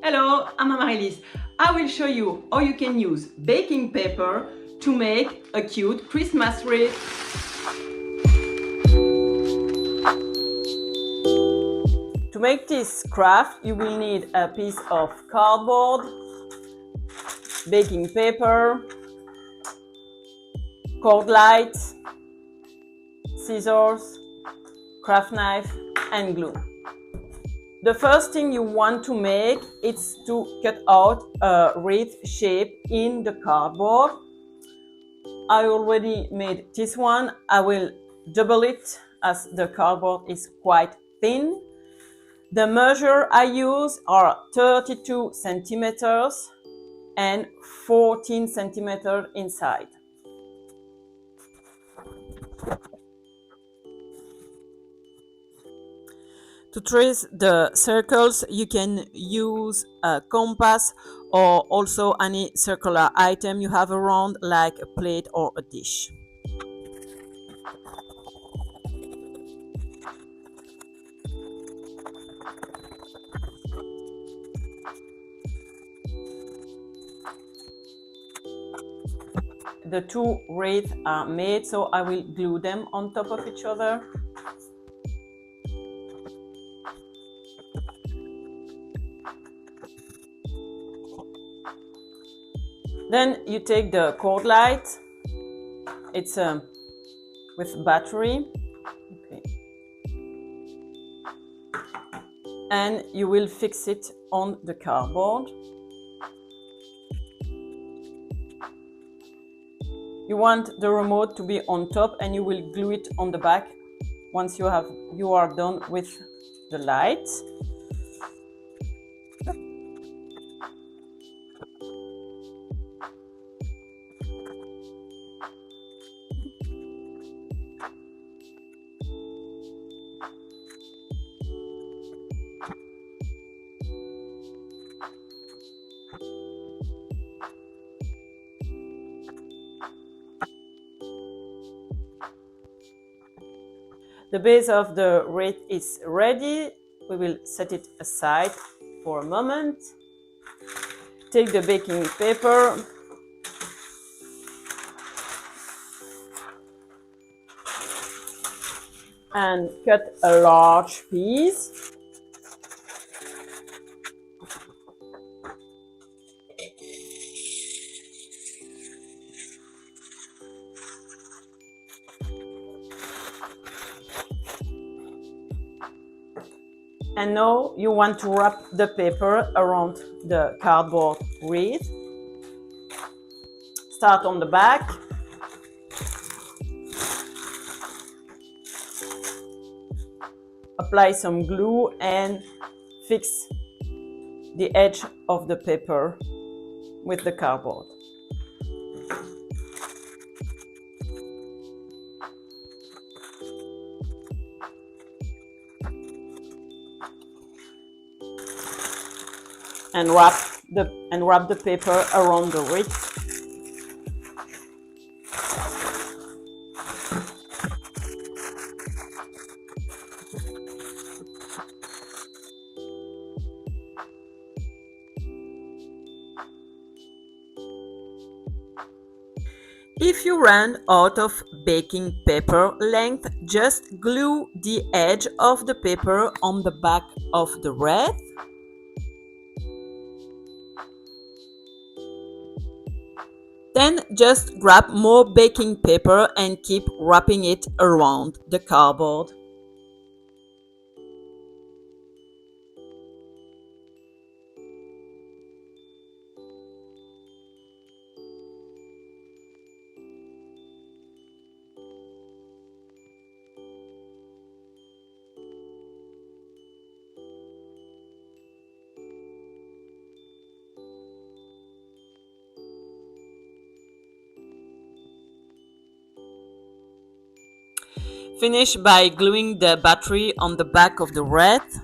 Hello, I'm Amaryllis. I will show you how you can use baking paper to make a cute Christmas wreath. To make this craft, you will need a piece of cardboard, baking paper, cord light, scissors, craft knife, and glue. The first thing you want to make is to cut out a wreath shape in the cardboard. I already made this one. I will double it as the cardboard is quite thin. The measure I use are 32 centimeters and 14 centimeters inside. To trace the circles, you can use a compass or also any circular item you have around, like a plate or a dish. The two wreaths are made, so I will glue them on top of each other. Then you take the cord light. It's with battery. Okay. And you will fix it on the cardboard. You want the remote to be on top, and you will glue it on the back once you are done with the light. The base of the wreath is ready. We will set it aside for a moment. Take the baking paper. And cut a large piece. And now you want to wrap the paper around the cardboard wreath. Start on the back. Apply some glue and fix the edge of the paper with the cardboard. And wrap the paper around the wreath. If you run out of baking paper length, just glue the edge of the paper on the back of the wreath. Then just grab more baking paper and keep wrapping it around the cardboard. Finish by gluing the battery on the back of the wreath.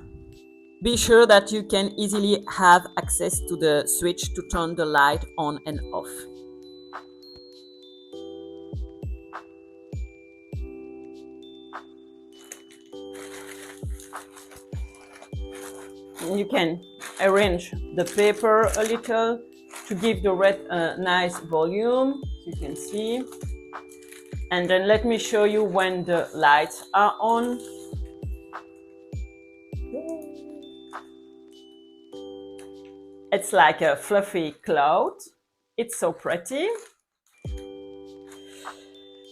Be sure that you can easily have access to the switch to turn the light on and off. You can arrange the paper a little to give the red a nice volume, as you can see. And then let me show you when the lights are on. It's like a fluffy cloud. It's so pretty.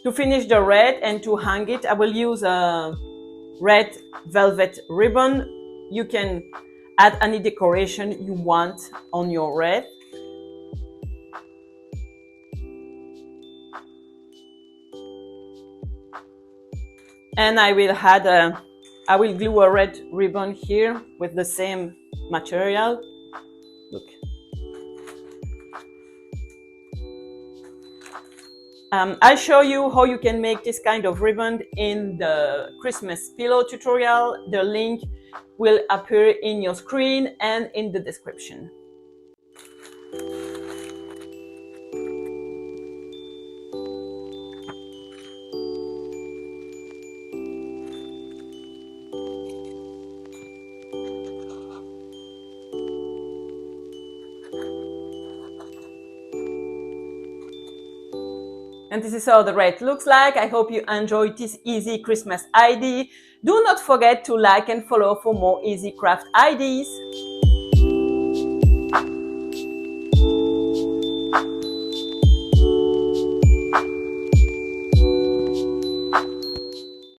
To finish the red and to hang it, I will use a red velvet ribbon. You can add any decoration you want on your wreath. And I will glue a red ribbon here with the same material. Look. I'll show you how you can make this kind of ribbon in the Christmas pillow tutorial. The link will appear in your screen and in the description. And this is how the wreath looks like. I hope you enjoyed this easy Christmas idea. Do not forget to like and follow for more easy craft ideas.